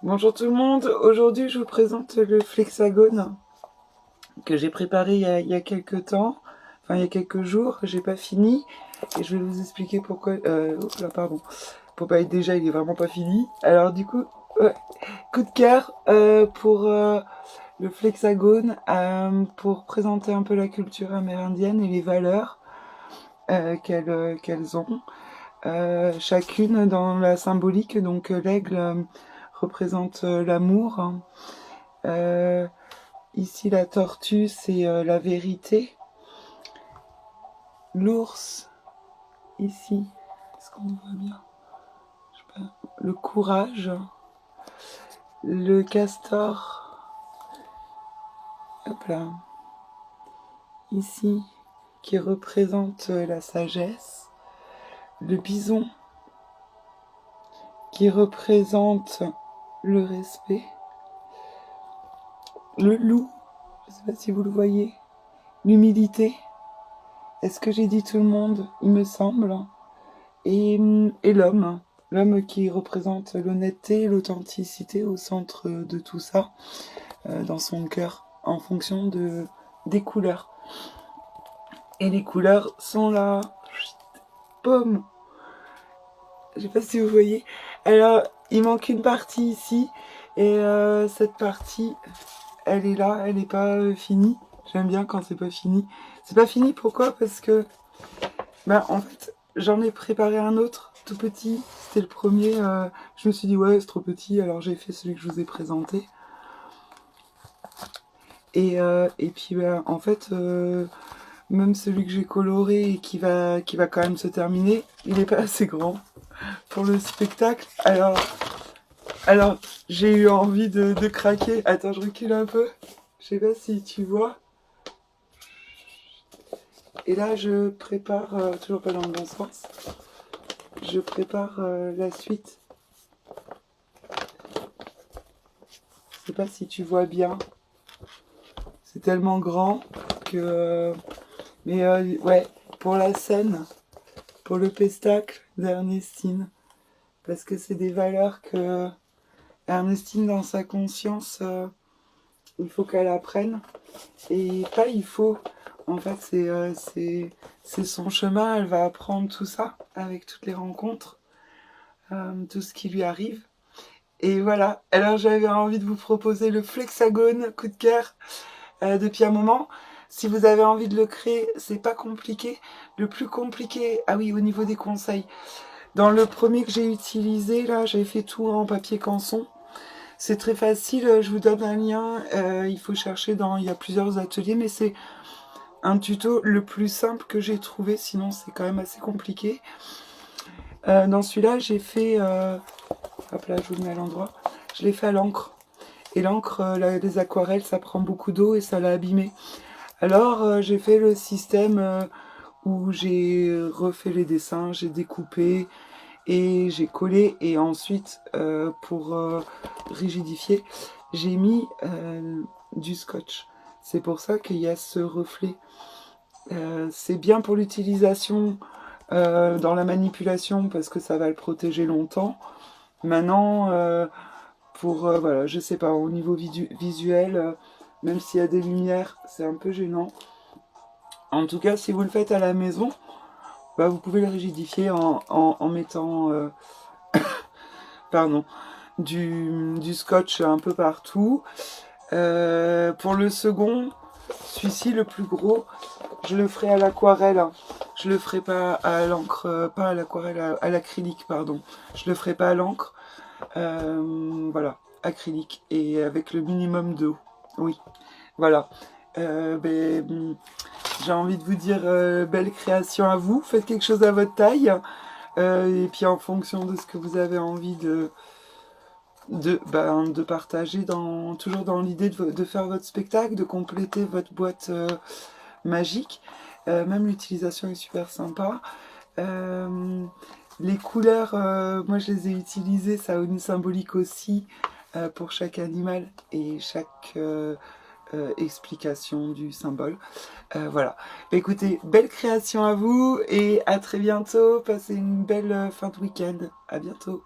Bonjour tout le monde, aujourd'hui je vous présente le flexagone que j'ai préparé il y a quelques temps, enfin il y a quelques jours, j'ai pas fini et je vais vous expliquer pourquoi, oups là, pardon, pour pas être déjà il est vraiment pas fini. Alors du coup, coup de cœur pour le flexagone, pour présenter un peu la culture amérindienne et les valeurs qu'elles ont. Chacune dans la symbolique, donc l'aigle représente l'amour. Euh, Ici, la tortue, c'est la vérité. L'ours, ici, est-ce qu'on voit bien? Je sais pas. Le courage. Le castor, hop là, ici, qui représente la sagesse. Le bison, qui représente le respect. Le loup, je ne sais pas si vous le voyez. L'humilité. Est-ce que j'ai dit tout le monde? Il me semble. Et l'homme. L'homme qui représente l'honnêteté et l'authenticité au centre de tout ça, dans son cœur, en fonction des couleurs. Et les couleurs sont là. Pomme. Je sais pas si vous voyez. Alors, il manque une partie ici. Et cette partie, elle est là, elle n'est pas finie. J'aime bien quand c'est pas fini. C'est pas fini, pourquoi? Parce que, en fait, j'en ai préparé un autre, tout petit. C'était le premier. Je me suis dit, ouais, c'est trop petit, alors j'ai fait celui que je vous ai présenté. Et puis, en fait, même celui que j'ai coloré et qui va quand même se terminer, il n'est pas assez grand pour le spectacle. Alors j'ai eu envie de craquer. Attends, je recule un peu. Je sais pas si tu vois. Et là, je prépare, toujours pas dans le bon sens, je prépare la suite. Je sais pas si tu vois bien. C'est tellement grand que... Mais ouais, pour la scène, pour le pestacle d'Ernestine. Parce que c'est des valeurs que Ernestine, dans sa conscience, il faut qu'elle apprenne. Et pas il faut. En fait, c'est son chemin. Elle va apprendre tout ça avec toutes les rencontres, tout ce qui lui arrive. Et voilà. Alors, j'avais envie de vous proposer le flexagone coup de cœur depuis un moment. Si vous avez envie de le créer, c'est pas compliqué. Le plus compliqué, ah oui, au niveau des conseils. Dans le premier que j'ai utilisé, là, j'ai fait tout en papier canson. C'est très facile, je vous donne un lien. Il faut chercher il y a plusieurs ateliers, mais c'est un tuto le plus simple que j'ai trouvé, sinon c'est quand même assez compliqué. Dans celui-là, j'ai fait... hop là, je vous le mets à l'endroit. Je l'ai fait à l'encre. Et l'encre, les aquarelles, ça prend beaucoup d'eau et ça l'a abîmé. Alors, j'ai fait le système où j'ai refait les dessins, j'ai découpé et j'ai collé. Et ensuite, pour rigidifier, j'ai mis du scotch. C'est pour ça qu'il y a ce reflet. C'est bien pour l'utilisation dans la manipulation parce que ça va le protéger longtemps. Maintenant, voilà, je sais pas, au niveau visuel, même s'il y a des lumières, c'est un peu gênant. En tout cas, si vous le faites à la maison, vous pouvez le rigidifier en mettant pardon, du scotch un peu partout. Pour le second, celui-ci, le plus gros, je le ferai à l'aquarelle. Je le ferai pas à l'encre, pas à l'aquarelle, à l'acrylique, pardon. Je le ferai pas à l'encre. Voilà, acrylique et avec le minimum d'eau. Oui, voilà. J'ai envie de vous dire belle création à vous. Faites quelque chose à votre taille. Et puis en fonction de ce que vous avez envie de partager, toujours dans l'idée de faire votre spectacle, de compléter votre boîte magique. Même l'utilisation est super sympa. Les couleurs, moi je les ai utilisées, ça a une symbolique aussi pour chaque animal et chaque explication du symbole. Voilà. Écoutez, belle création à vous et à très bientôt. Passez une belle fin de week-end. À bientôt.